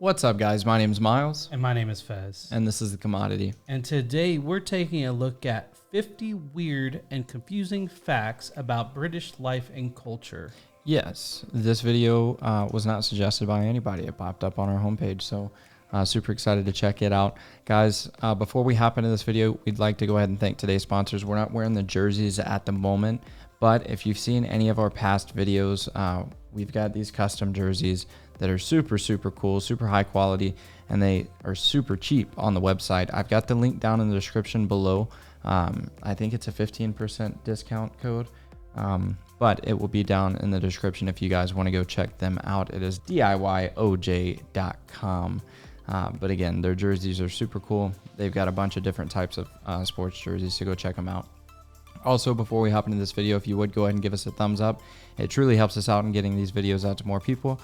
What's up, guys? My name is Miles. And my name is Fez. And this is The Commodity. And today we're taking a look at 50 weird and confusing facts about British life and culture. Yes, this video was not suggested by anybody. It popped up on our homepage, so super excited to check it out. Guys, before we hop into this video, we'd like to go ahead and thank today's sponsors. We're not wearing the jerseys at the moment, but if you've seen any of our past videos, we've got these custom jerseys that are super cool, super high quality, and they are super cheap on the website. I've got the link down in the description below. I think it's a 15% discount code, but it will be down in the description if you guys want to go check them out. It is DIYOJ.com. But again, their jerseys are super cool. They've got a bunch of different types of sports jerseys, so go check them out. Also, before we hop into this video, if you would go ahead and give us a thumbs up, it truly helps us out in getting these videos out to more people.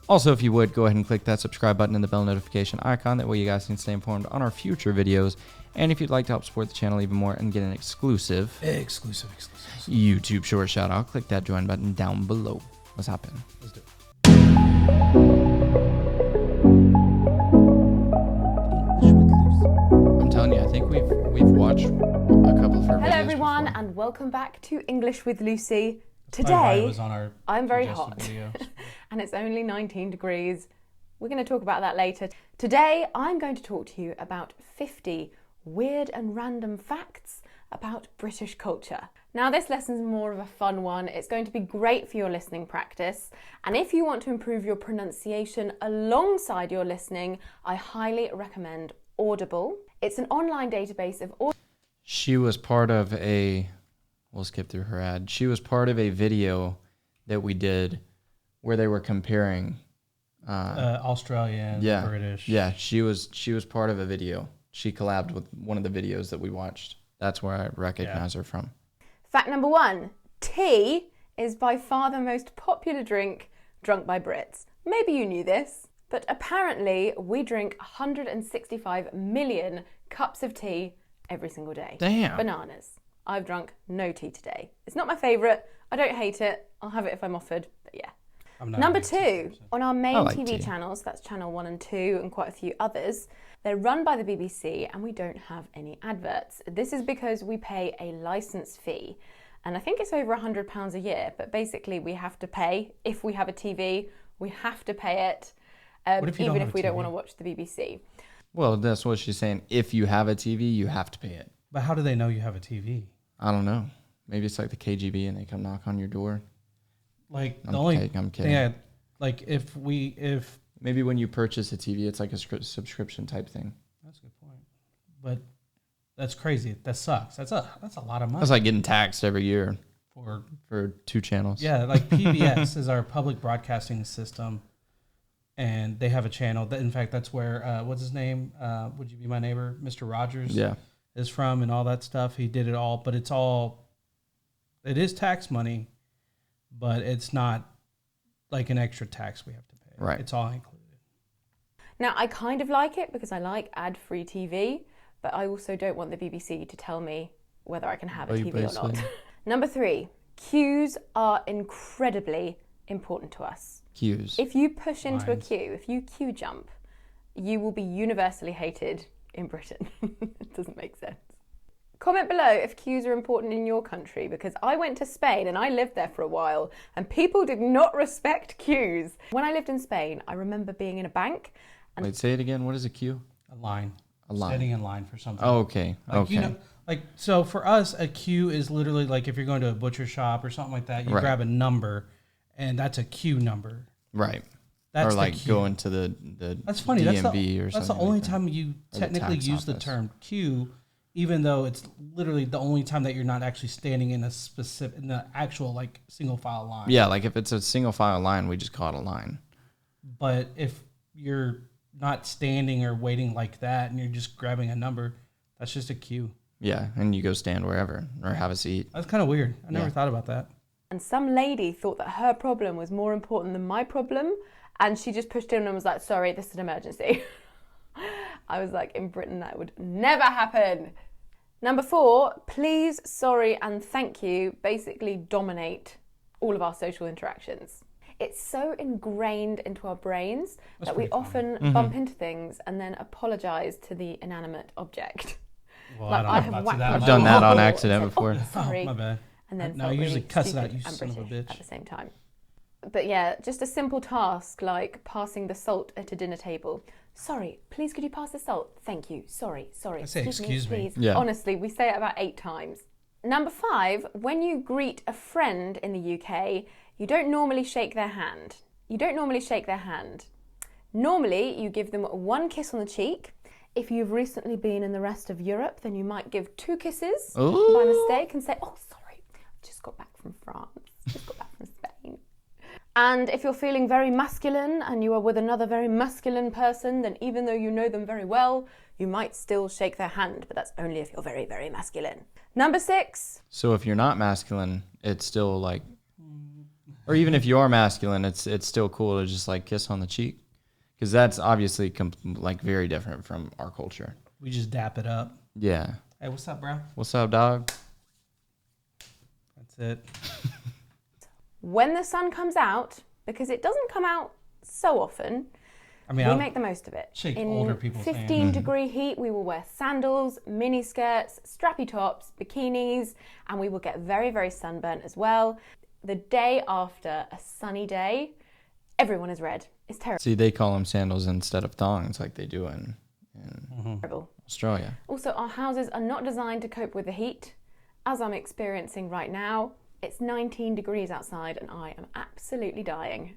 Also, if you would, go ahead and click that subscribe button and the bell notification icon. That way you guys can stay informed on our future videos. And if you'd like to help support the channel even more and get an exclusive YouTube short shout out, click that join button down below. Let's hop in. Let's do it. I'm telling you, I think we've watched a couple of her videos. Hello everyone, before. and welcome back to English with Lucy. Today, Today, was on our I'm very suggested hot videos. and it's only 19 degrees. We're going to talk about that later. Today, I'm going to talk to you about 50 weird and random facts about British culture. Now, this lesson's more of a fun one. It's going to be great for your listening practice. And if you want to improve your pronunciation alongside your listening, I highly recommend Audible. It's an online database of all. She was part of a... We'll skip through her ad. She was part of a video that we did where they were comparing Australian, British. Yeah, she was part of a video. She collabed with one of the videos that we watched. That's where I recognize her from. Fact number 1, tea is by far the most popular drink drunk by Brits. Maybe you knew this, but apparently we drink 165 million cups of tea every single day. Damn. Bananas. I've drunk no tea today. It's not my favourite. I don't hate it. I'll have it if I'm offered, but yeah. Number 2, on our main TV channels, that's channel 1 and 2 and quite a few others, they're run by the BBC and we don't have any adverts. This is because we pay a licence fee. And I think it's over £100 a year, but basically we have to pay. If we have a TV, we have to pay it, even if we don't want to watch the BBC. Well, that's what she's saying. If you have a TV, you have to pay it. But how do they know you have a TV? I don't know. Maybe it's like the KGB and they come knock on your door. Like I'm kidding. Yeah, like if maybe when you purchase a TV, it's like a subscription type thing. That's a good point. But that's crazy. That sucks. That's a lot of money. That's like getting taxed every year for 2 channels. Yeah, like PBS is our public broadcasting system, and they have a channel that, in fact, that's where what's his name? Would You Be My Neighbor? Mr. Rogers. Yeah. Is from and all that stuff. He did it all, but it is tax money, but it's not like an extra tax we have to pay. Right. It's all included. Now, I kind of like it because I like ad-free TV, but I also don't want the BBC to tell me whether I can have a TV or not. Number 3, queues are incredibly important to us. Queues. If you push into a queue, if you queue jump, you will be universally hated in Britain. It doesn't make sense. Comment below if queues are important in your country, because I went to Spain and I lived there for a while and people did not respect queues. When I lived in Spain, I remember being in a bank and... Wait, say it again. What is a queue? A line. A line. Standing in line for something. Oh, okay. Like, okay. You know, so for us, a queue is literally like if you're going to a butcher shop or something like that, you grab a number and that's a queue number. Right. That's or like going to the that's funny. DMV That's or something. That's the only like time you technically use the term queue, even though it's literally the only time that you're not actually standing in the actual like single file line. Yeah, like if it's a single file line, we just call it a line. But if you're not standing or waiting like that and you're just grabbing a number, that's just a queue. Yeah, and you go stand wherever or have a seat. That's kind of weird. I never thought about that. And some lady thought that her problem was more important than my problem. And she just pushed in and was like, sorry, this is an emergency. I was like, in Britain, that would never happen. Number 4, please, sorry, and thank you basically dominate all of our social interactions. It's so ingrained into our brains that we often bump into things and then apologize to the inanimate object. Well, like I've done that on accident before. Sorry. Oh, my bad. And then I usually cuss it out, you son of a bitch. At the same time. But yeah, just a simple task like passing the salt at a dinner table. Sorry, please could you pass the salt? Thank you. Sorry. I say excuse me. Please. Yeah. Honestly, we say it about 8 times. Number 5, when you greet a friend in the UK, you don't normally shake their hand. Normally, you give them 1 kiss on the cheek. If you've recently been in the rest of Europe, then you might give 2 kisses by mistake and say, oh, sorry, I've just got back from France, just got back from Spain. And if you're feeling very masculine and you are with another very masculine person, then even though you know them very well, you might still shake their hand, but that's only if you're very, very masculine. Number 6. So if you're not masculine, it's still like, or even if you are masculine, it's still cool to just like kiss on the cheek. Because that's obviously like very different from our culture. We just dap it up. Yeah. Hey, what's up, bro? What's up, dog? That's it. When the sun comes out, because it doesn't come out so often, we make the most of it. In older people's 15-degree heat, we will wear sandals, mini skirts, strappy tops, bikinis, and we will get very, very sunburnt as well. The day after a sunny day, everyone is red. It's terrible. See, they call them sandals instead of thongs like they do in Australia. Also, our houses are not designed to cope with the heat. As I'm experiencing right now, it's 19 degrees outside and I am absolutely dying.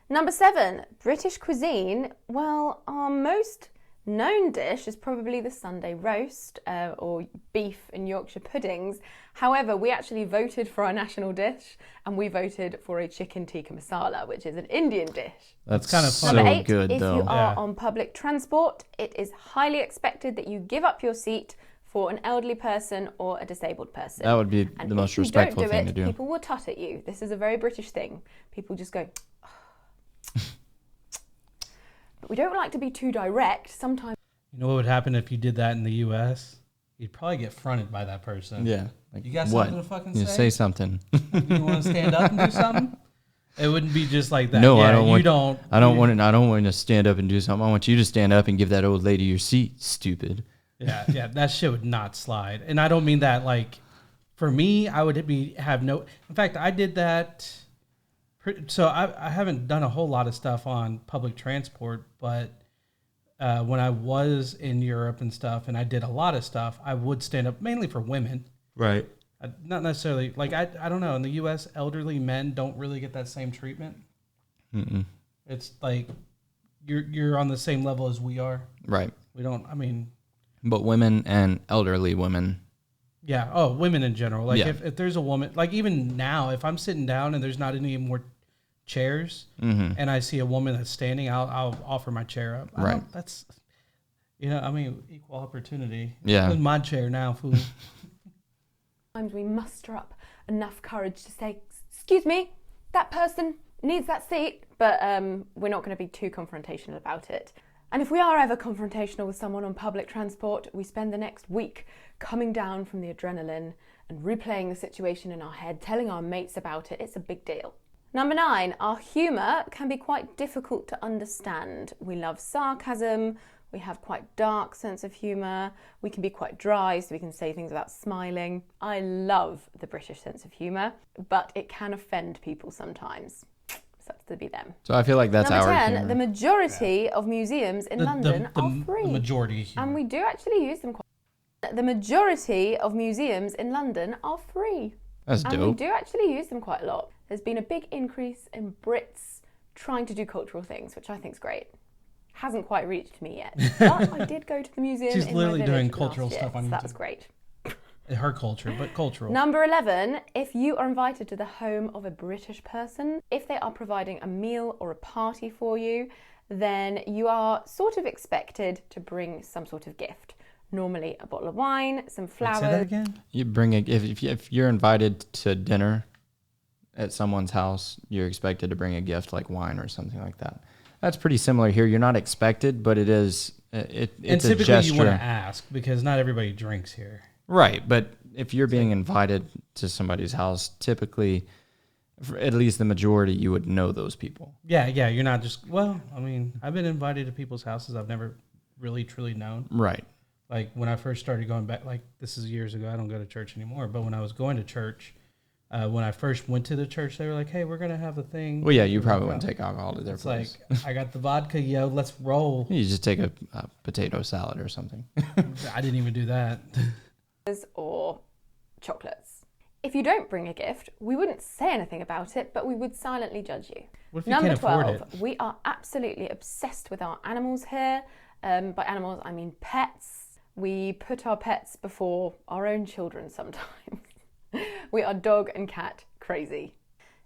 Number 7, British cuisine. Well, our most known dish is probably the Sunday roast or beef and Yorkshire puddings. However, we actually voted for our national dish and we voted for a chicken tikka masala, which is an Indian dish. That's kind of fun. Number 8, good, if though. you are on public transport, it is highly expected that you give up your seat for an elderly person or a disabled person. That would be the most respectful thing to do. People will tut at you. This is a very British thing. People just go... But we don't like to be too direct. Sometimes. You know what would happen if you did that in the U.S.? You'd probably get fronted by that person. Yeah. Like, you got something to fucking say? Say something. You want to stand up and do something? It wouldn't be just like that. No, yeah, I don't want. I don't want to stand up and do something. I want you to stand up and give that old lady your seat. Stupid. Yeah. That shit would not slide. And I don't mean that like. For me, I would have no. In fact, I did that. So I haven't done a whole lot of stuff on public transport, but when I was in Europe and stuff, and I did a lot of stuff, I would stand up mainly for women. Right. Not necessarily like I don't know. In the U.S., elderly men don't really get that same treatment. Mm-mm. It's like you're on the same level as we are. Right. We don't. I mean. But women and elderly women. Yeah. Oh, women in general. Like if there's a woman, like even now, if I'm sitting down and there's not any more chairs, and I see a woman that's standing, I'll offer my chair up. Right. That's, I mean, equal opportunity. Yeah. It's my chair now, fool. Sometimes we muster up enough courage to say, excuse me, that person needs that seat, but we're not going to be too confrontational about it. And if we are ever confrontational with someone on public transport, we spend the next week coming down from the adrenaline and replaying the situation in our head, telling our mates about it. It's a big deal. Number 9, our humour can be quite difficult to understand. We love sarcasm, we have quite dark sense of humour, we can be quite dry, so we can say things without smiling. I love the British sense of humour, but it can offend people sometimes. So that's to be them. So I feel like that's Number our 10, humor. The majority of museums in London are free. The majority. And we do actually use them quite. The majority of museums in London are free. That's dope. And we do actually use them quite a lot. There's been a big increase in Brits trying to do cultural things, which I think is great. Hasn't quite reached me yet, but I did go to the museum. She's in literally my doing village cultural last stuff year, on YouTube. so that was great. Her culture, but cultural. Number 11, if you are invited to the home of a British person, if they are providing a meal or a party for you, then you are sort of expected to bring some sort of gift. Normally a bottle of wine, some flowers. Say that again? You bring if you're invited to dinner at someone's house, you're expected to bring a gift like wine or something like that. That's pretty similar here. You're not expected, but it is. It's and typically a gesture. You want to ask because not everybody drinks here. Right, but if you're being invited to somebody's house, typically For at least the majority, you would know those people. Yeah, you're not just, well, I mean, I've been invited to people's houses I've never really, truly known. Right. Like, when I first started going back, like, this is years ago, I don't go to church anymore, but when I was going to church, when I first went to the church, they were like, hey, we're going to have a thing. Well, yeah, you probably wouldn't take alcohol to their place. It's like, I got the vodka, yo, let's roll. You just take a potato salad or something. I didn't even do that. Or chocolates. If you don't bring a gift, we wouldn't say anything about it, but we would silently judge you. What if you Number can't 12, afford it? we are absolutely obsessed with our animals here. By animals, I mean pets. We put our pets before our own children sometimes. We are dog and cat crazy.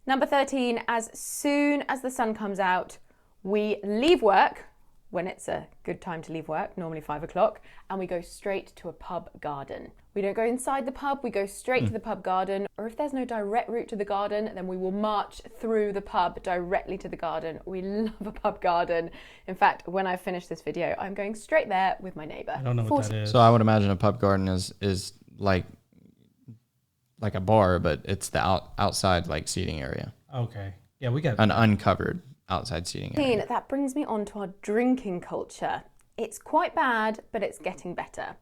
Number 13, as soon as the sun comes out, we leave work, when it's a good time to leave work, normally 5 o'clock, and we go straight to a pub garden. We don't go inside the pub, we go straight to the pub garden, or if there's no direct route to the garden, then we will march through the pub directly to the garden. We love a pub garden. In fact, when I finish this video, I'm going straight there with my neighbour. I don't know what that is. So I would imagine a pub garden is like a bar, but it's the outside like seating area. Okay. Yeah, we got an uncovered outside seating area. That brings me on to our drinking culture. It's quite bad, but it's getting better.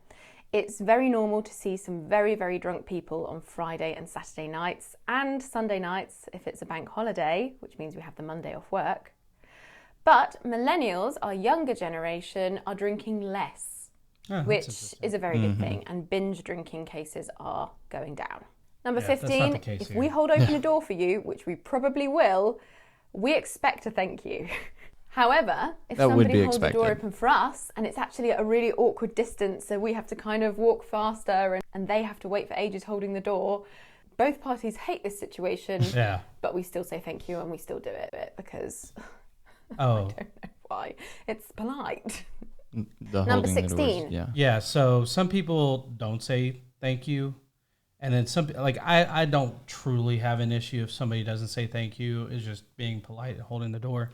It's very normal to see some very, very drunk people on Friday and Saturday nights and Sunday nights if it's a bank holiday, which means we have the Monday off work. But millennials, our younger generation, are drinking less, which is a very good thing, and binge drinking cases are going down. Number 15, if we hold open a door for you, which we probably will, we expect a thank you. However, if somebody holds the door open for us and it's actually at a really awkward distance, so we have to kind of walk faster and they have to wait for ages holding the door, both parties hate this situation, but we still say thank you and we still do it because I don't know why. It's polite. Number 16. Yeah, so some people don't say thank you. And then some, like, I don't truly have an issue if somebody doesn't say thank you, is just being polite and holding the door.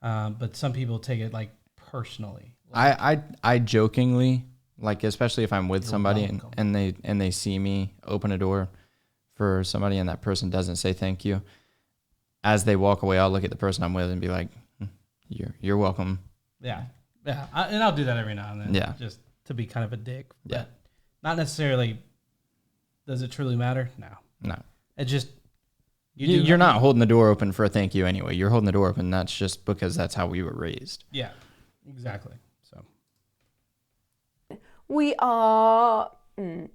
But some people take it like personally. I jokingly, like, especially if I'm with somebody and they see me open a door for somebody and that person doesn't say thank you, as they walk away, I'll look at the person I'm with and be like, you're welcome. Yeah. And I'll do that every now and then. Yeah. Just to be kind of a dick. Yeah. But not necessarily. Does it truly matter? No. It just... You're not holding the door open for a thank you anyway. You're holding the door open. That's just because that's how we were raised. Yeah, exactly. So we are...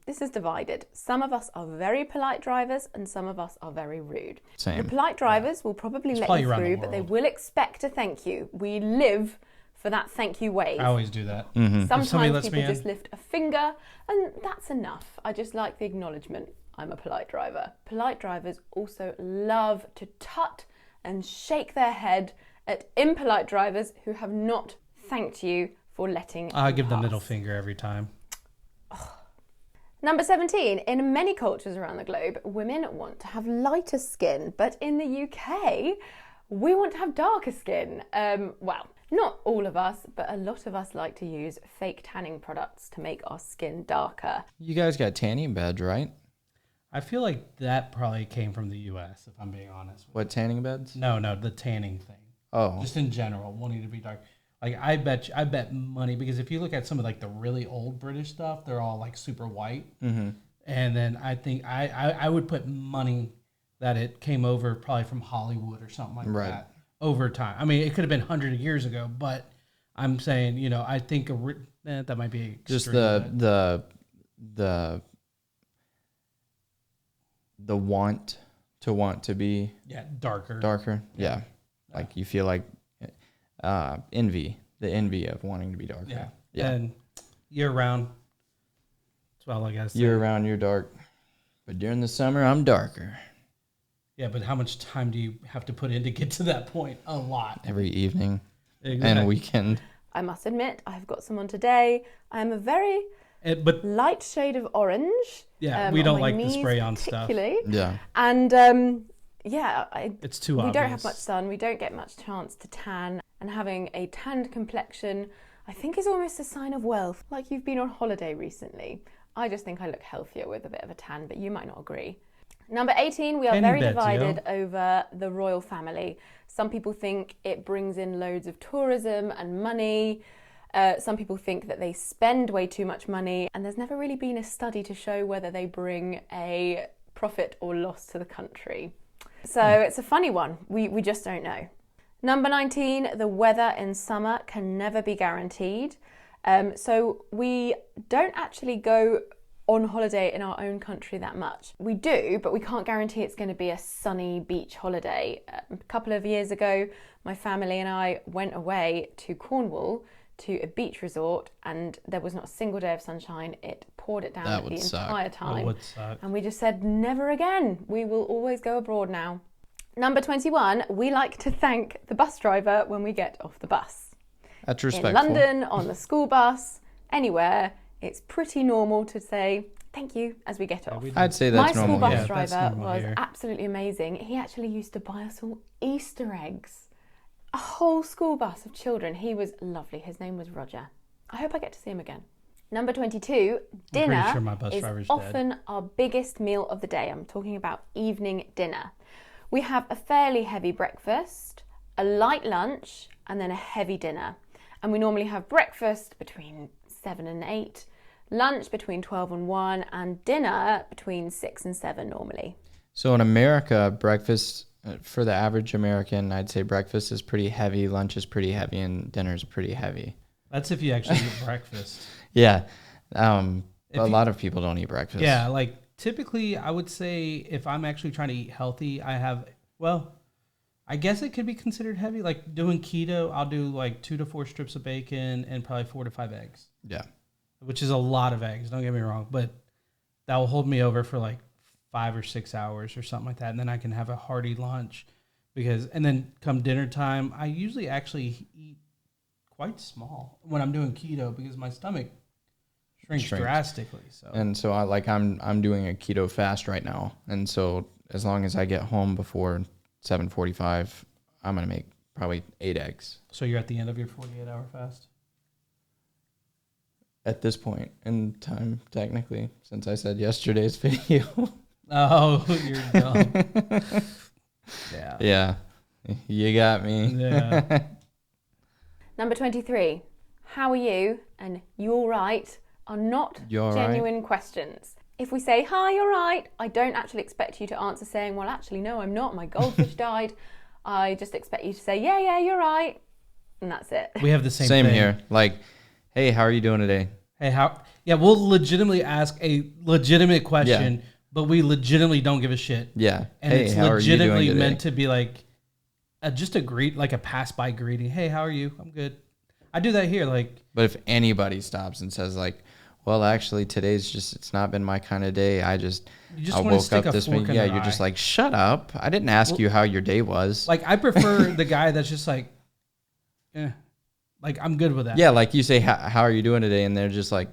this is divided. Some of us are very polite drivers and some of us are very rude. Same. The polite drivers will probably let you through, but they will expect a thank you. We live for that thank you wave. I always do that. Mm-hmm. Sometimes people just lift a finger and that's enough. I just like the acknowledgement. I'm a polite driver. Polite drivers also love to tut and shake their head at impolite drivers who have not thanked you for letting I you give pass. the middle finger every time. Number 17, in many cultures around the globe, women want to have lighter skin, but in the UK, we want to have darker skin. Well, not all of us, but a lot of us like to use fake tanning products to make our skin darker. You guys got tanning beds, right? I feel like that probably came from the US, if I'm being honest. What, tanning beds? No, the tanning thing. Oh. Just in general, wanting to be dark. Like, I bet money, because if you look at some of like the really old British stuff, they're all like super white. Mm-hmm. And then I think I would put money that it came over probably from Hollywood or something like that over time. I mean, it could have been hundreds of years ago, but I'm saying, I think that might be extreme, just the want to be darker. Yeah. Like you feel like the envy of wanting to be darker. Yeah. And year round, that's all I gotta say. Year round, you're dark, but during the summer, I'm darker. Yeah, but how much time do you have to put in to get to that point? A lot. Every evening and a weekend. I must admit, I've got some on today. I'm a very light shade of orange. Yeah, we don't like the spray on stuff. Yeah. And it's too obvious. We don't have much sun. We don't get much chance to tan. And having a tanned complexion, I think, is almost a sign of wealth. Like you've been on holiday recently. I just think I look healthier with a bit of a tan, but you might not agree. Number 18, we are Penny very beds, divided over the royal family. Some people think it brings in loads of tourism and money. Some people think that they spend way too much money, and there's never really been a study to show whether they bring a profit or loss to the country. So it's a funny one. We just don't know. Number 19, the weather in summer can never be guaranteed. So we don't actually go on holiday in our own country that much. We do, but we can't guarantee it's going to be a sunny beach holiday. A couple of years ago, my family and I went away to Cornwall to a beach resort, and there was not a single day of sunshine. It poured it down the entire time. That would suck. And we just said, never again. We will always go abroad now. Number 21, we like to thank the bus driver when we get off the bus. That's respectful. In London, on the school bus, anywhere, it's pretty normal to say thank you as we get off. I'd say that's normal. My school bus Yeah. driver was absolutely amazing. He actually used to buy us all Easter eggs. A whole school bus of children. He was lovely. His name was Roger. I hope I get to see him again. Number 22, dinner is often our biggest meal of the day. I'm talking about evening dinner. We have a fairly heavy breakfast, a light lunch, and then a heavy dinner. And we normally have breakfast between 7 and 8, lunch between 12 and 1, and dinner between 6 and 7 normally. So in America, breakfast, for the average American, I'd say breakfast is pretty heavy, lunch is pretty heavy, and dinner is pretty heavy. That's if you actually eat breakfast. Yeah. A lot of people don't eat breakfast. Yeah, like typically I would say if I'm actually trying to eat healthy, I guess it could be considered heavy. Like doing keto, I'll do like 2 to 4 strips of bacon and probably 4 to 5 eggs. Yeah. Which is a lot of eggs, don't get me wrong, but that will hold me over for like 5 or 6 hours or something like that. And then I can have a hearty lunch and then come dinner time, I usually actually eat quite small when I'm doing keto because my stomach shrinks drastically. So I'm doing a keto fast right now. And so as long as I get home before 7:45, I'm going to make probably 8 eggs. So you're at the end of your 48-hour fast? At this point in time, technically, since I said yesterday's video. Oh, you're dumb. Yeah. Yeah. You got me. Yeah. Number 23, how are you and you all right are not genuine questions. If we say, hi, you're right, I don't actually expect you to answer saying, well, actually, no, I'm not. My goldfish died. I just expect you to say, yeah, you're right. And that's it. We have the same thing. Here. Like, hey, how are you doing today? Hey, Yeah, we'll legitimately ask a legitimate question, but we legitimately don't give a shit. Yeah. And it's legitimately meant to be like just a pass-by greeting. Hey, how are you? I'm good. I do that here. But if anybody stops and says like, well, actually, it's not been my kind of day. I woke up this morning. Yeah, you're just like, shut up. I didn't ask you how your day was. Like, I prefer the guy that's just like, like, I'm good with that. Yeah, like you say, how are you doing today? And they're just like,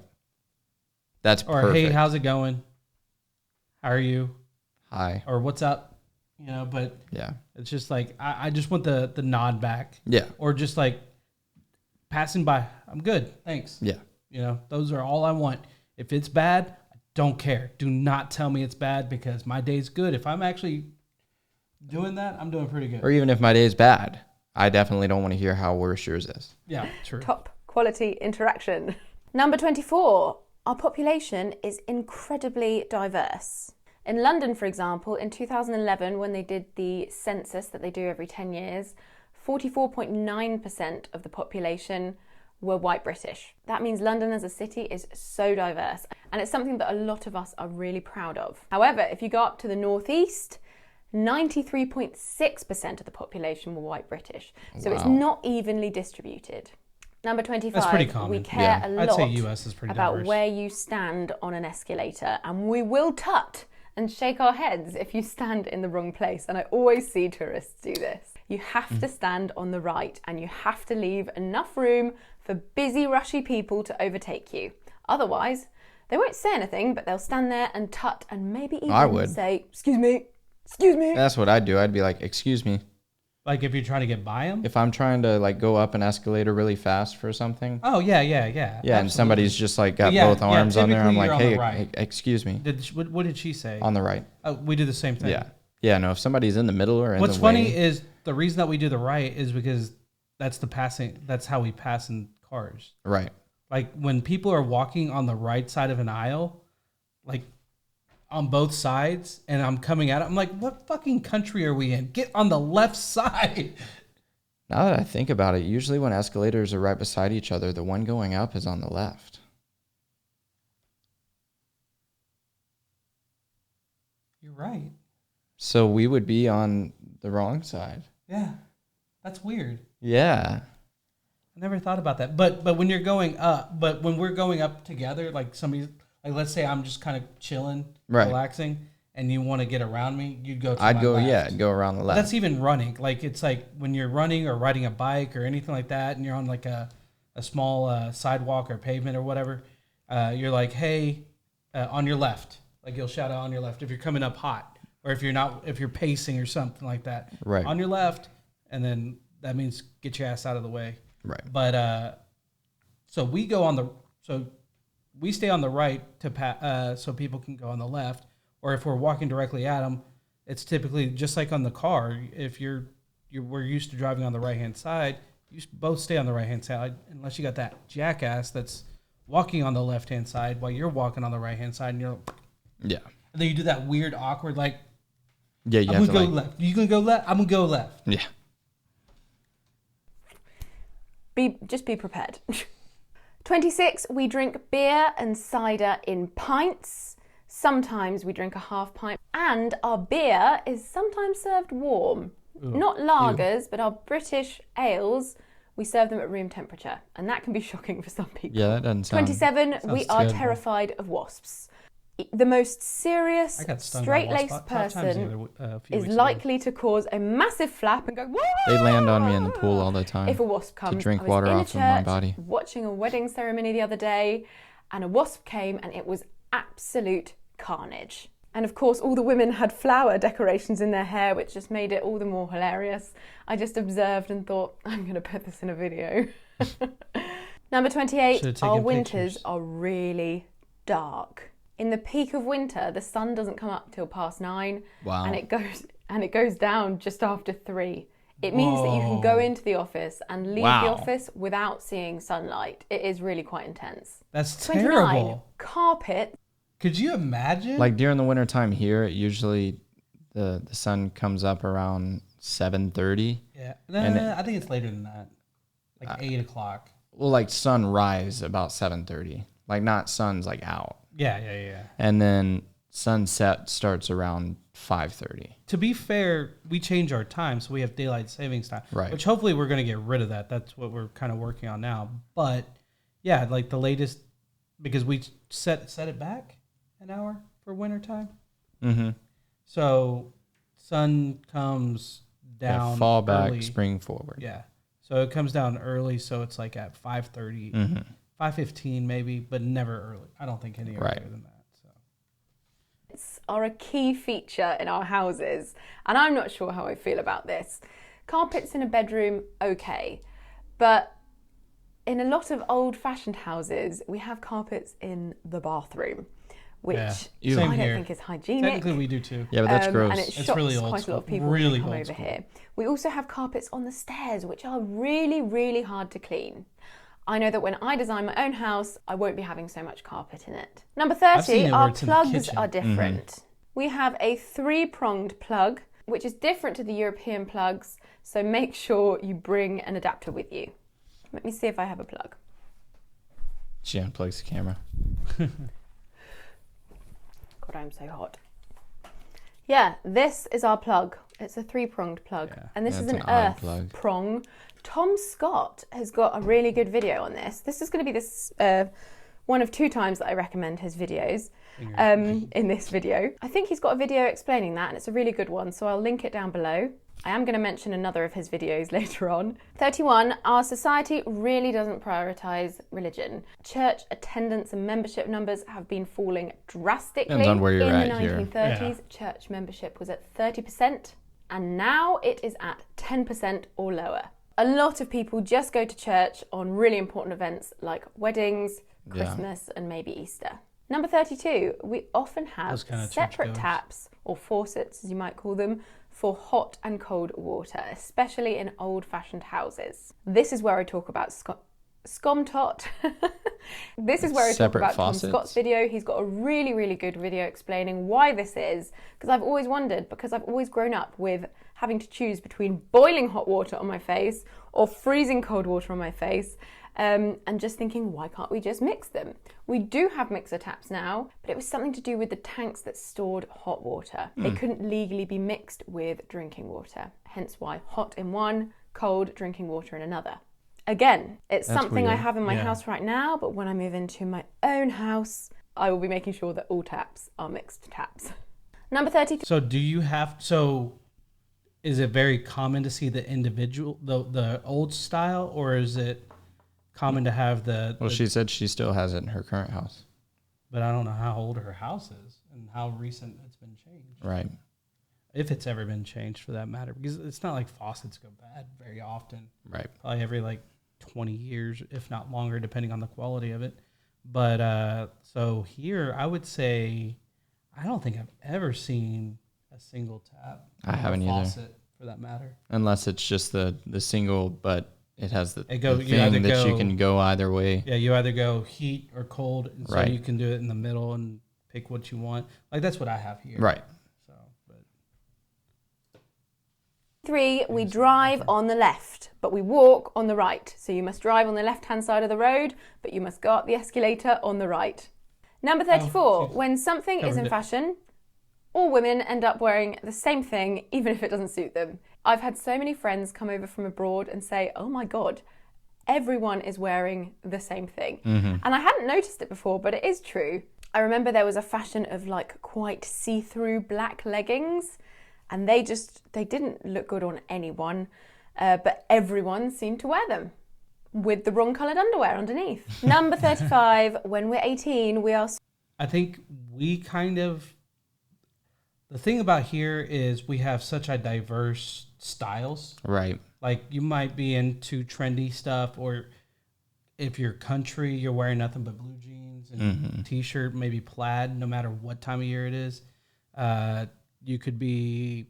that's perfect. Or, hey, how's it going? How are you? Hi. Or what's up? But yeah, it's just like, I just want the nod back. Yeah. Or just like passing by. I'm good. Thanks. Yeah. Those are all I want. If it's bad, I don't care. Do not tell me it's bad because my day's good. If I'm actually doing that, I'm doing pretty good. Or even if my day's bad, I definitely don't want to hear how worse yours is. Yeah, true. Top quality interaction. Number 24, our population is incredibly diverse. In London, for example, in 2011, when they did the census that they do every 10 years, 44.9% of the population were white British. That means London as a city is so diverse, and it's something that a lot of us are really proud of. However, if you go up to the northeast, 93.6% of the population were white British. So It's not evenly distributed. Number 25, that's pretty common. We care a lot I'd say US is pretty about diverse. where you stand on an escalator, and we will tut and shake our heads if you stand in the wrong place. And I always see tourists do this. You have to stand on the right, and you have to leave enough room for busy, rushy people to overtake you. Otherwise, they won't say anything, but they'll stand there and tut and maybe even say, excuse me. That's what I'd do. I'd be like, excuse me. Like if you're trying to get by them? If I'm trying to like go up an escalator really fast for something. Oh, yeah. Yeah, Absolutely. and somebody's just like got both arms on there. I'm like, hey, right. Excuse me. What did she say? On the right. Oh, we do the same thing. Yeah. Yeah, no, if somebody's in the middle or in What's the funny way, is the reason that we do the right is because that's how we pass in cars. Right. Like when people are walking on the right side of an aisle, like on both sides, and I'm coming at it, I'm like, what fucking country are we in? Get on the left side. Now that I think about it, usually when escalators are right beside each other, the one going up is on the left. You're right. So we would be on the wrong side. Yeah. That's weird. Yeah. I never thought about that. But when you're going up, but when we're going up together, like somebody, like let's say I'm just kind of chilling, relaxing, and you want to get around me, you'd go to I'd go around the left. That's even running. Like it's like when you're running or riding a bike or anything like that, and you're on like a small sidewalk or pavement or whatever, you're like, hey, on your left. Like you'll shout out on your left if you're coming up hot. Or if you're pacing or something like that, right on your left, and then that means get your ass out of the way, right. But so we stay on the right to so people can go on the left, or if we're walking directly at them, it's typically just like on the car. If we're used to driving on the right hand side, you both stay on the right hand side unless you got that jackass that's walking on the left hand side while you're walking on the right hand side, and you're yeah. And then you do that weird awkward like. Yeah, I'm gonna go left. You gonna go left? I'm gonna go left. Yeah. Just be prepared. 26. We drink beer and cider in pints. Sometimes we drink a half pint, and our beer is sometimes served warm. Ooh. Not lagers, but our British ales. We serve them at room temperature, and that can be shocking for some people. Yeah, that doesn't sound. 27. We are terrified of wasps. The most serious, straight-laced person is likely to cause a massive flap and go, whoa! They land on me in the pool all the time. If a wasp comes, to drink water off of my body. Watching a wedding ceremony the other day, and a wasp came, and it was absolute carnage. And of course, all the women had flower decorations in their hair, which just made it all the more hilarious. I just observed and thought, I'm going to put this in a video. Number 28, our winters are really dark. In the peak of winter, the sun doesn't come up till past 9. Wow. And it goes down just after 3. It means that you can go into the office and leave the office without seeing sunlight. It is really quite intense. That's 29, terrible. Carpet. Could you imagine? Like during the wintertime here, usually the sun comes up around 7:30. Yeah. I think it's later than that. Like 8 o'clock. Well, like sunrise about 7:30. Like not sun's like out. Yeah. And then sunset starts around 5:30. To be fair, we change our time, so we have daylight savings time. Right. Which hopefully we're going to get rid of that. That's what we're kind of working on now. But yeah, like the latest, because we set it back an hour for wintertime. Mm-hmm. So sun comes down. Fall back, early. spring forward. Yeah. So it comes down early, so it's like at 5:30. Mm-hmm. 5:15 maybe, but never early. I don't think any earlier than that. So. It's are a key feature in our houses, and I'm not sure how I feel about this. Carpets in a bedroom, okay, but in a lot of old-fashioned houses, we have carpets in the bathroom, which I don't think is hygienic. Technically, we do too. Yeah, but that's gross. And it shocks really old quite school. a lot of people really who come over school. here. We also have carpets on the stairs, which are really, really hard to clean. I know that when I design my own house, I won't be having so much carpet in it. Number 30, our plugs are different. Mm-hmm. We have a 3-pronged plug, which is different to the European plugs, so make sure you bring an adapter with you. Let me see if I have a plug. She unplugs the camera. God, I'm so hot. Yeah, this is our plug. It's a 3-pronged plug. Yeah, and this is an earth prong. Tom Scott has got a really good video on this. This is going to be one of 2 times that I recommend his videos in this video. I think he's got a video explaining that, and it's a really good one, so I'll link it down below. I am going to mention another of his videos later on. 31, our society really doesn't prioritise religion. Church attendance and membership numbers have been falling drastically. Depends on where you're in at the 1930s, here. church membership was at 30%. and now it is at 10% or lower. A lot of people just go to church on really important events like weddings, Christmas, and maybe Easter. Number 32, we often have separate taps, or faucets as you might call them, for hot and cold water, especially in old-fashioned houses. This is where I talk about Scomtot. This is where I talk about Tom Scott's video. He's got a really, really good video explaining why this is, because I've always wondered, because I've always grown up with having to choose between boiling hot water on my face or freezing cold water on my face, and just thinking, why can't we just mix them? We do have mixer taps now, but it was something to do with the tanks that stored hot water. They couldn't legally be mixed with drinking water, hence why hot in one, cold drinking water in another. Again, it's something I have in my house right now, but when I move into my own house, I will be making sure that all taps are mixed taps. Number 33. So is it very common to see the individual, the old style, or is it common to have she said she still has it in her current house. But I don't know how old her house is and how recent it's been changed. Right. If it's ever been changed for that matter, because it's not like faucets go bad very often. Right. Probably every 20 years, if not longer, depending on the quality of it. But so here, I would say, I don't think I've ever seen a single tap. I haven't either. Faucet, for that matter. Unless it's just the single, but it has the thing that you can go either way. Yeah, you either go heat or cold, and so you can do it in the middle and pick what you want. That's what I have here. Right. So, but 3, we drive on the left, but we walk on the right. So you must drive on the left-hand side of the road, but you must go up the escalator on the right. Number 34, when something is in fashion, all women end up wearing the same thing, even if it doesn't suit them. I've had so many friends come over from abroad and say, oh my God, everyone is wearing the same thing. And I hadn't noticed it before, but it is true. I remember there was a fashion of quite see-through black leggings, and they didn't look good on anyone, but everyone seemed to wear them with the wrong coloured underwear underneath. Number 35, when we're 18, we are... I think the thing about here is we have such a diverse styles. Right. You might be into trendy stuff, or if you're country, you're wearing nothing but blue jeans and t-shirt, maybe plaid, no matter what time of year it is. You could be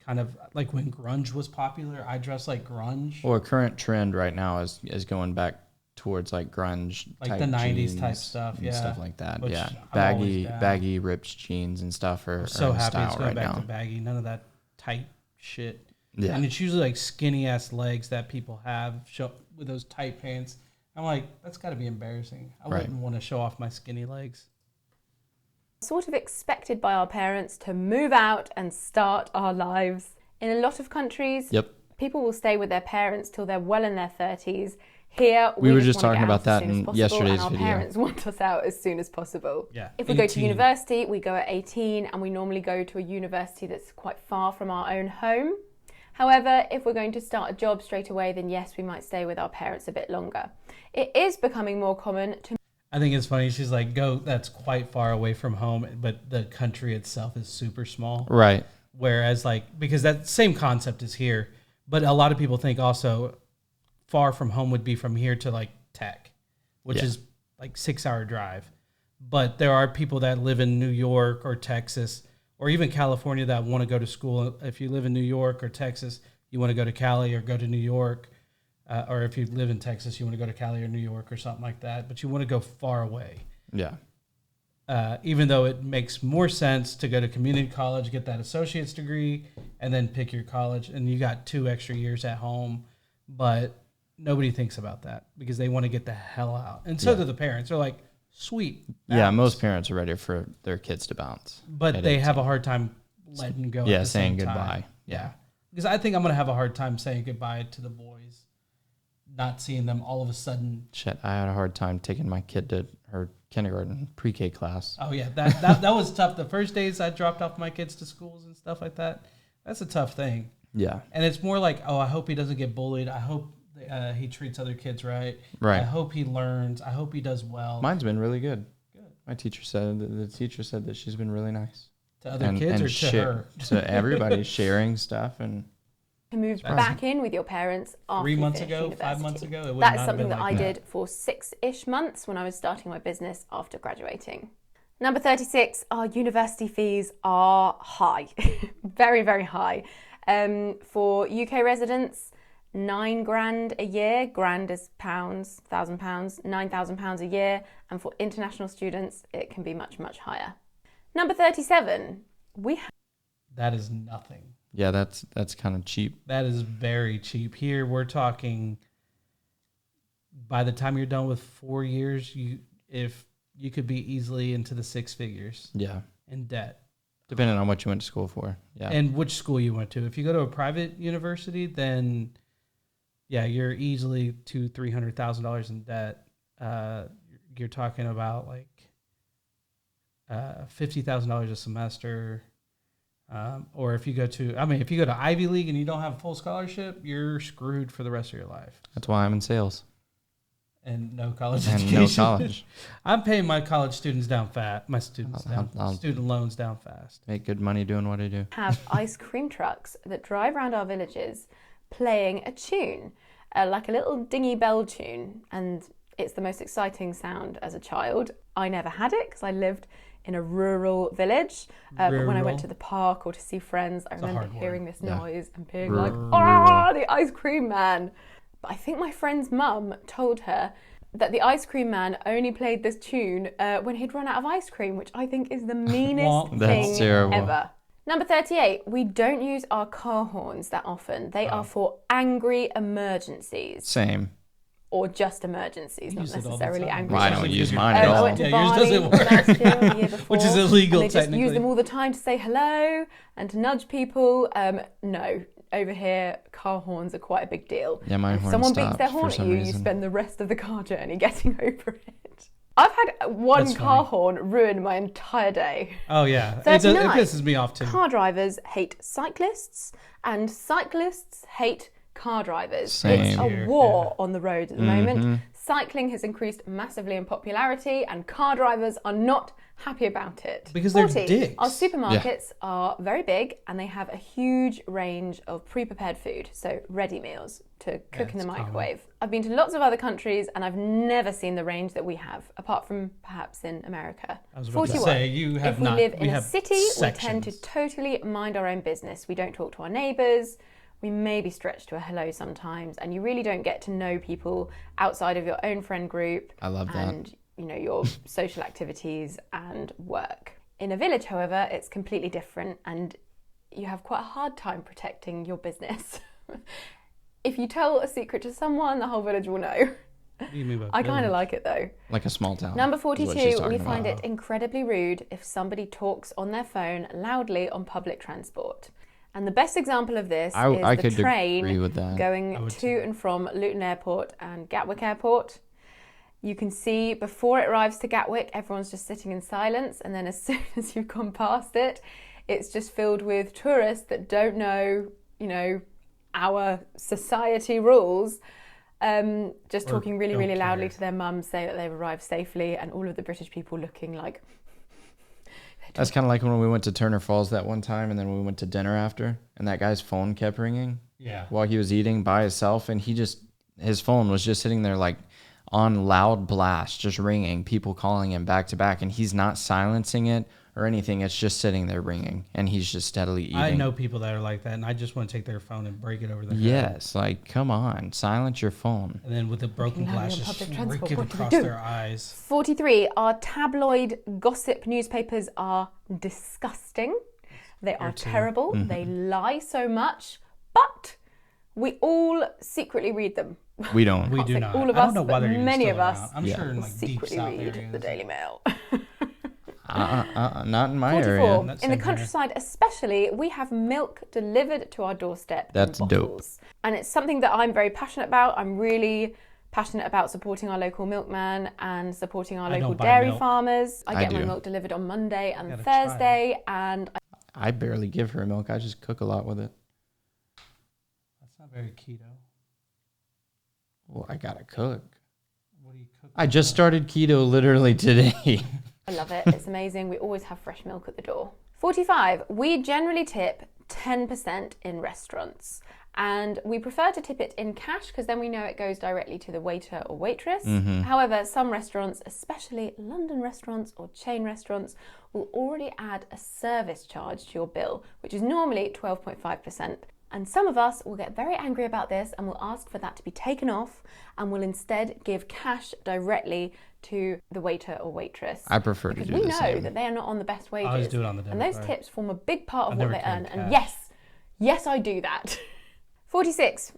kind of like when grunge was popular. I dress like grunge. Or current trend right now is going back towards grunge, like the 90s type stuff, and stuff like that. Which baggy ripped jeans and stuff are so happy style it's going right back now. to baggy. None of that tight shit. Yeah, and it's usually skinny ass legs that people have with those tight pants. I'm like, that's got to be embarrassing. I wouldn't want to show off my skinny legs. Sort of expected by our parents to move out and start our lives. In a lot of countries, people will stay with their parents till they're well in their 30s. Here, we were just talking about that in yesterday's video. Our parents want us out as soon as possible. Yeah. If we go to university, we go at 18, and we normally go to a university that's quite far from our own home. However, if we're going to start a job straight away, then yes, we might stay with our parents a bit longer. It is becoming more common to... I think it's funny. She's like, that's quite far away from home, but the country itself is super small. Right. Whereas because that same concept is here, but a lot of people think also far from home would be from here to Tech, which is 6-hour drive. But there are people that live in New York or Texas or even California that want to go to school. If you live in New York or Texas, you want to go to Cali or go to New York. Or if you live in Texas, you want to go to Cali or New York or something like that. But you want to go far away. Yeah. Even though it makes more sense to go to community college, get that associate's degree, and then pick your college. And you got 2 extra years at home. But nobody thinks about that because they want to get the hell out. And so do the parents. They're like, sweet. Bounce. Yeah, most parents are ready for their kids to bounce. But they have a hard time letting go. Yeah, saying goodbye. Yeah. Because I think I'm going to have a hard time saying goodbye to the boys, not seeing them all of a sudden. Shit, I had a hard time taking my kid to her kindergarten pre-K class. Oh, yeah. That was tough. The first days I dropped off my kids to schools and stuff like that, that's a tough thing. Yeah. And it's more like, I hope he doesn't get bullied. I hope he treats other kids right. Right. I hope he learns. I hope he does well. Mine's been really good. Good. My teacher said the teacher said that she's been really nice. To other kids or to her? To everybody, sharing stuff. And to move back in with your parents after 3 months ago, university. 5 months ago? That is something that I did for 6-ish months when I was starting my business after graduating. Number 36, our university fees are high, very, very high. For UK residents, £9,000 a year, grand is pounds, £1,000, £9,000 a year. And for international students, it can be much, much higher. Number 37, that is nothing. Yeah, that's kind of cheap. That is very cheap. Here we're talking, by the time you're done with 4 years, you could be easily into the 6 figures. Yeah. In debt. Depending on what you went to school for. Yeah. And which school you went to. If you go to a private university, then yeah, you're easily $200,000-300,000 in debt. You're talking about like $50,000 a semester. Or if you go to Ivy League and you don't have a full scholarship, you're screwed for the rest of your life. That's why I'm in sales. And no college education. No college. I'm paying my college students down fast. My students student loans down fast. Make good money doing what I do. Have ice cream trucks that drive around our villages playing a tune, like a little dingy bell tune. And it's the most exciting sound as a child. I never had it because I lived in a rural village. But when I went to the park or to see friends, I remember hearing this noise and being like, "Ah, the ice cream man." But I think my friend's mum told her that the ice cream man only played this tune when he'd run out of ice cream, which I think is the meanest thing ever. Number 38, we don't use our car horns that often. They are for angry emergencies. Same. Or just emergencies, not necessarily angry. Well, I don't use mine at all. I went to Bali last year or the year before. Which is illegal, and they just use them all the time to say hello and to nudge people. No. Over here, car horns are quite a big deal. Yeah, my horn someone beats their horn at you, you spend the rest of the car journey getting over it. I've had one car horn ruin my entire day. Oh, yeah. It pisses me off, too. Car drivers hate cyclists, and cyclists hate car drivers. Same. It's a war on the road at the moment. Cycling has increased massively in popularity, and car drivers are not happy about it. Because they're dicks. Our supermarkets are very big, and they have a huge range of pre-prepared food, so ready meals to cook in the microwave. Common. I've been to lots of other countries, and I've never seen the range that we have, apart from perhaps in America. I was about to say, you have if we live in a city, we tend to totally mind our own business. We don't talk to our neighbours. We may be stretched to a hello sometimes, and you really don't get to know people outside of your own friend group. I love that. And, your social activities and work. In a village, however, it's completely different, and you have quite a hard time protecting your business. If you tell a secret to someone, the whole village will know. I kind of like it though. Like a small town. Number 42, we find it incredibly rude if somebody talks on their phone loudly on public transport. And the best example of this is the train going to and from Luton Airport and Gatwick Airport. You can see before it arrives to Gatwick, everyone's just sitting in silence. And then as soon as you've gone past it, it's just filled with tourists that don't know, our society rules. Just talking really, really loudly to their mums, say that they've arrived safely, and all of the British people looking like... That's kind of like when we went to Turner Falls that one time, and then we went to dinner after, and that guy's phone kept ringing while he was eating by himself, and his phone was just sitting there like on loud blast, just ringing, people calling him back to back, and he's not silencing it or anything. It's just sitting there ringing, and he's just steadily eating. I know people that are like that, and I just want to take their phone and break it over their head. Yes, like, come on, silence your phone. And then with the broken glass, just rip it across their eyes. 43, our tabloid gossip newspapers are disgusting. They are terrible. Mm-hmm. They lie so much, but we all secretly read them. We don't. We do not. All of us, but many of us I'm sure in secretly read the Daily Mail. Not in my 44, area. In the countryside especially, we have milk delivered to our doorstep. That's in bottles. Dope. And it's something that I'm very passionate about. I'm really passionate about supporting our local milkman and supporting our local dairy farmers. I get my milk delivered on Monday and Thursday, and I barely give her milk. I just cook a lot with it. That's not very keto. Well, I gotta cook. What do you cook? I just started keto literally today. I love it. It's amazing. We always have fresh milk at the door. 45, we generally tip 10% in restaurants. And we prefer to tip it in cash because then we know it goes directly to the waiter or waitress. However, some restaurants, especially London restaurants or chain restaurants, will already add a service charge to your bill, which is normally 12.5%. And some of us will get very angry about this and will ask for that to be taken off and will instead give cash directly to the waiter or waitress. I prefer to do the same. Because we know that they are not on the best wages. I always do it on the debit and those card. tips form a big part of what they earn. Cash. And yes, I do that. 46.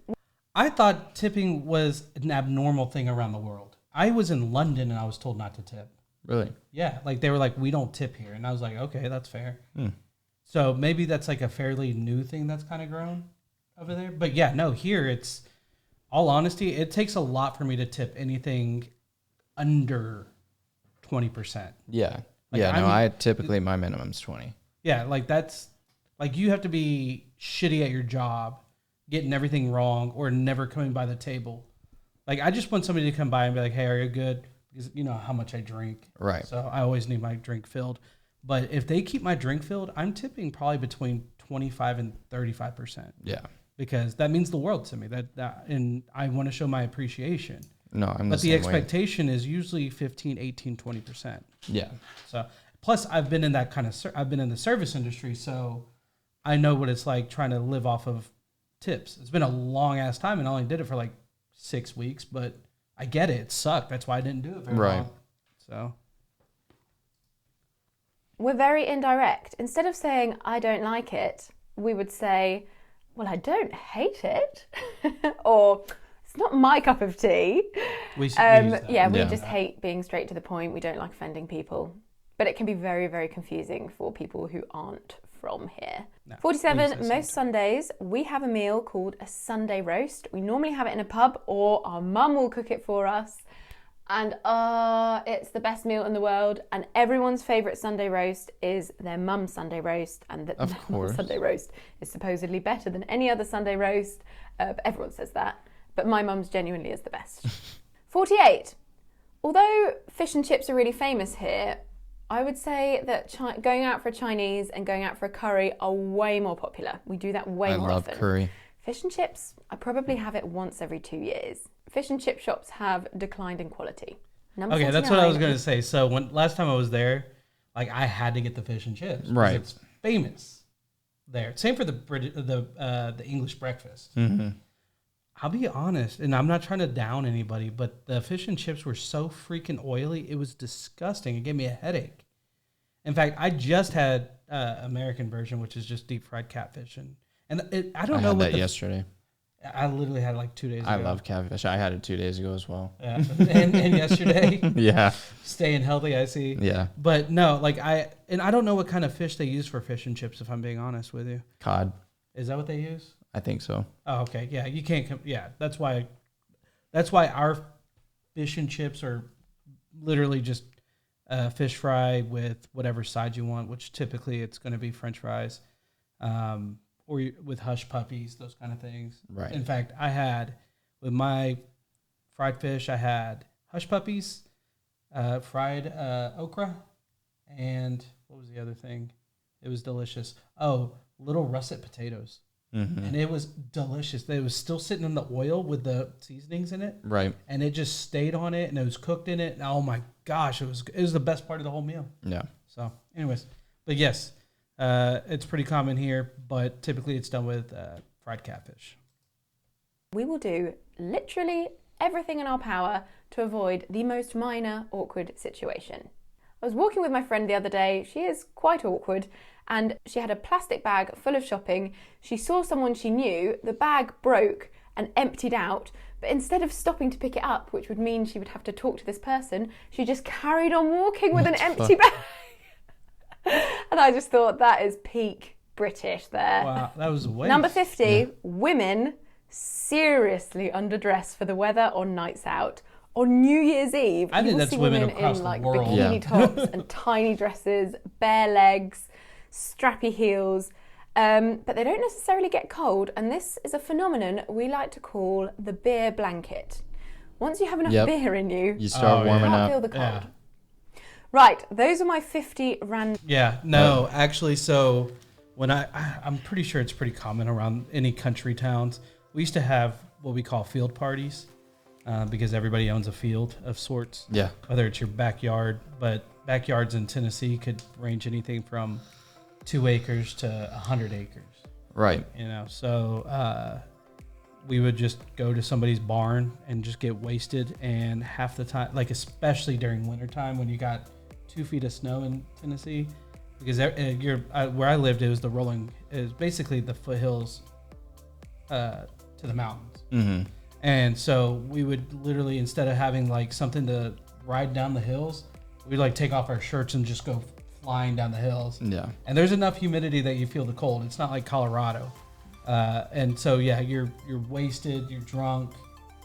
I thought tipping was an abnormal thing around the world. I was in London and I was told not to tip. Really? Yeah, like they were like, we don't tip here. And I was like, okay, that's fair. So maybe that's like a fairly new thing that's kind of grown over there. But yeah, no, here it's, all honesty, it takes a lot for me to tip anything under 20%. Yeah. Like I typically, my minimum's 20. Yeah, like that's, like you have to be shitty at your job, getting everything wrong, or never coming by the table. Like I just want somebody to come by and be like, hey, are you good? Because you know how much I drink. Right. So I always need my drink filled. But if they keep my drink filled, I'm tipping probably between 25 and 35%. Yeah. Because that means the world to me. That and I want to show my appreciation. No, I'm But the the same way. expectation is usually 15, 18, 20%. Yeah. So plus I've been in that kind of I've been in the service industry, so I know what it's like trying to live off of tips. It's been a long ass time, and I only did it for like 6 weeks, but I get it. It sucked. That's why I didn't do it very long. So We're very indirect. Instead of saying, I don't like it, we would say, well, I don't hate it. Or, it's not my cup of tea. we use that. We just hate being straight to the point. We don't like offending people. But it can be very, very confusing for people who aren't from here. No, 47, most Sundays, we have a meal called a Sunday roast. We normally have it in a pub or our mum will cook it for us. And it's the best meal in the world. And everyone's favourite Sunday roast is their mum's Sunday roast. And their mum's Sunday roast is supposedly better than any other Sunday roast. But everyone says that. But my mum's genuinely is the best. 48. Although fish and chips are really famous here, I would say that going out for a Chinese and going out for a curry are way more popular. We do that way more often. I love curry. Fish and chips, I probably have it once every 2 years. Fish and chip shops have declined in quality. Number 49. That's what I was going to say. So last time I was there, like I had to get the fish and chips. Right. It's famous there. Same for the English breakfast. Mm-hmm. I'll be honest, and I'm not trying to down anybody, but the fish and chips were so freaking oily. It was disgusting. It gave me a headache. In fact, I just had American version, which is just deep fried catfish, and I don't know had what that yesterday. I literally had it like 2 days ago. I love catfish. I had it 2 days ago as well. Yeah, and yesterday. Yeah. Staying healthy, I see. Yeah. But no, like I don't know what kind of fish they use for fish and chips, if I'm being honest with you. Cod. Is that what they use? I think so. Oh, okay. Yeah, you can't. That's why our fish and chips are literally just fish fry with whatever side you want, which typically it's going to be French fries, or with hush puppies, those kind of things. Right. In fact, I had with my fried fish, I had hush puppies, fried okra, and what was the other thing? It was delicious. Oh, little russet potatoes. Mm-hmm. And it was delicious. It was still sitting in the oil with the seasonings in it. Right. And it just stayed on it, and it was cooked in it. And oh my gosh, it was the best part of the whole meal. Yeah. So anyways, but yes, it's pretty common here, but typically it's done with fried catfish. We will do literally everything in our power to avoid the most minor awkward situation. I was walking with my friend the other day. She is quite awkward, and she had a plastic bag full of shopping. She saw someone she knew, the bag broke and emptied out, but instead of stopping to pick it up, which would mean she would have to talk to this person, she just carried on walking with an empty bag. And I just thought, that is peak British there. Wow, that was a waste. Number 50, women seriously underdress for the weather on nights out. On New Year's Eve, I think that's women across in the like world. bikini tops and tiny dresses, bare legs, strappy heels, but they don't necessarily get cold. And this is a phenomenon we like to call the beer blanket. Once you have enough beer in you, you start warming can't up. feel the cold. Yeah. Right, those are my 50 random. Yeah, no, actually, so when I'm pretty sure it's pretty common around any country towns. We used to have what we call field parties because everybody owns a field of sorts. Yeah. Whether it's your backyard, but backyards in Tennessee could range anything from 2 acres to 100 acres. Right. You know, so we would just go to somebody's barn and just get wasted. And half the time, like especially during wintertime when you got 2 feet of snow in Tennessee, because where I lived, it was basically the foothills to the mountains. Mm-hmm. And so we would literally, instead of having like something to ride down the hills, we'd like take off our shirts and just go flying down the hills. Yeah. And there's enough humidity that you feel the cold. It's not like Colorado. And so, yeah, you're wasted, you're drunk,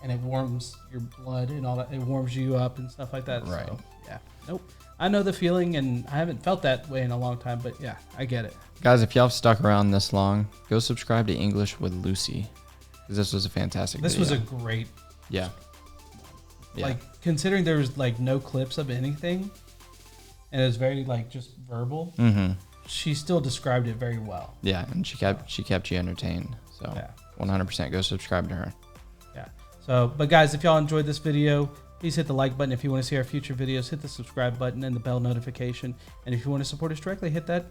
and it warms your blood and all that. It warms you up and stuff like that. Right. So, yeah. Nope. I know the feeling, and I haven't felt that way in a long time, but yeah, I get it. Guys, if y'all have stuck around this long, go subscribe to English with Lucy, because this was a fantastic video. This was a great. Yeah. Like, considering there was like no clips of anything, and it was very like just verbal. Mm-hmm. She still described it very well. Yeah, and she kept you entertained. So yeah. 100% go subscribe to her. Yeah. So, but guys, if y'all enjoyed this video, please hit the like button. If you want to see our future videos, hit the subscribe button and the bell notification. And if you want to support us directly, hit that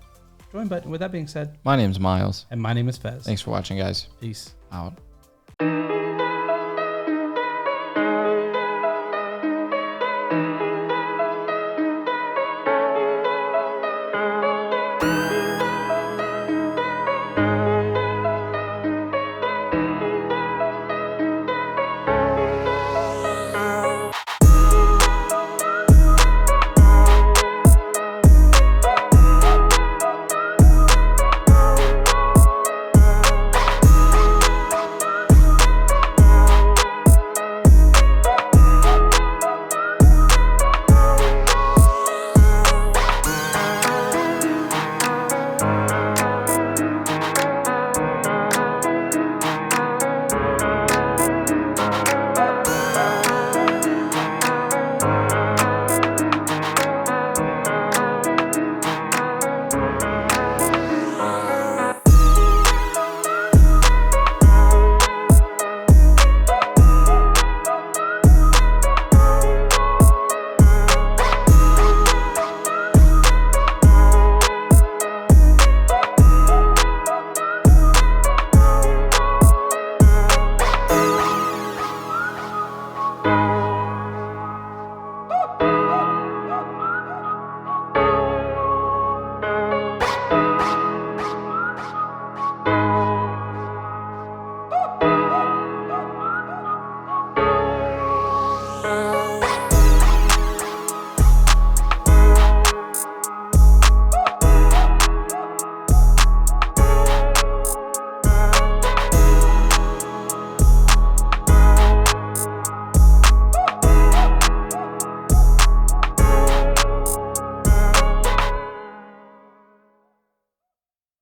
join button. With that being said, my name's Miles. And my name is Fez. Thanks for watching, guys. Peace. Out.